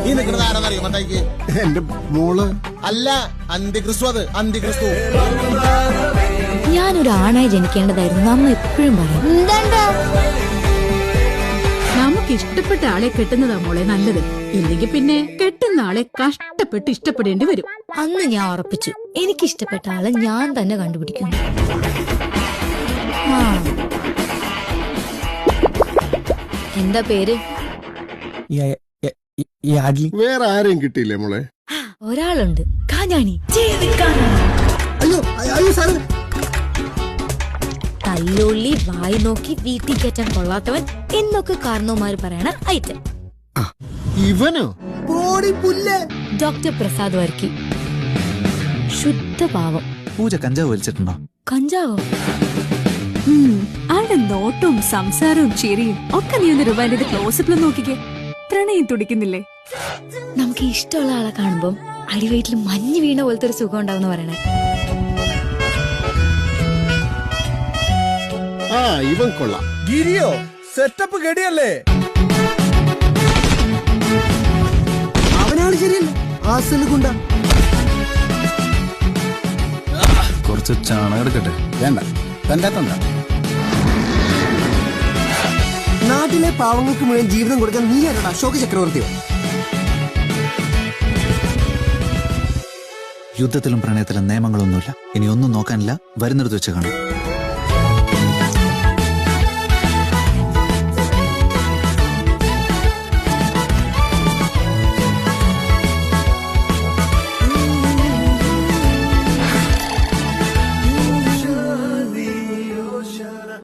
ഈ നിൽക്കുന്നത് ആരാന്നറിയോ മത്തായിക്ക്? എന്റെ മോള് അല്ല, അന്തിക്രിസ്തു. അത് അന്തിക്രിസ്തു. ഞാനൊരു ആണായി ജനിക്കേണ്ടതായിരുന്നു നമ്മ എപ്പോഴും പറയും. നമുക്ക് ഇഷ്ടപ്പെട്ട ആളെ കെട്ടുന്നതാ മോളെ നല്ലത്. ഇല്ലെങ്കിൽ പിന്നെ കെട്ടുന്ന ആളെ കഷ്ടപ്പെട്ട് ഇഷ്ടപ്പെടേണ്ടി വരും. അന്ന് ഞാൻ ഉറപ്പിച്ചു, എനിക്കിഷ്ടപ്പെട്ട ആളെ ഞാൻ തന്നെ കണ്ടുപിടിക്കും. എന്താ പേര്? വേറെ ആരെയും കിട്ടിയില്ലേ മോളെ? ഒരാളുണ്ട്, കാഞ്ഞാണി. അയ്യോ അയ്യോ സാറേ, തല്ലുള്ളി വായി നോക്കി വീട്ടിൽ കയറ്റാൻ കൊള്ളാത്തവൻ എന്നൊക്കെ കാരണവന്മാര് പറയണ ഐറ്റം. ഇവനോ? ഡോക്ടർ പ്രസാദ് വർക്കി. ശുദ്ധ പാവം. പൂജ കഞ്ചാവ് വലിച്ചിട്ടുണ്ടോ? കഞ്ചാവോ? ആളുടെ നോട്ടവും സംസാരവും ചിരിയും ഒക്കെ നീ ഒന്ന് രൂപയുടെ ക്ലോസപ്പിൽ നോക്കിക്കേ. പ്രണയം തുടിക്കുന്നില്ലേ? നമുക്ക് ഇഷ്ടമുള്ള ആളെ കാണുമ്പം അടിവയറ്റിൽ മഞ്ഞ് വീണ പോലത്തെ ഒരു സുഖം ഉണ്ടാവുന്ന പറയണേ. ആ ഇവൻ കൊള്ളാം. ഗിരിയോ സെറ്റപ്പ് ഗടിയല്ലേ? അവനാണ് ശരിയല്ലേ? ആസലുകൊണ്ട കുറച്ച് ചാണകം എടുക്കട്ടെ? വേണ്ട, തന്റെ നാട്ടിലെ പാവങ്ങൾക്ക് മുഴുവൻ ജീവിതം കൊടുക്കാൻ നീ ആരാണ്? അശോക ചക്രവർത്തിയോ? യുദ്ധത്തിലും പ്രണയത്തിലും നിയമങ്ങളൊന്നുമില്ല. ഇനി ഒന്നും നോക്കാനില്ല. വരുന്നിടത്ത് വെച്ച് കാണാം.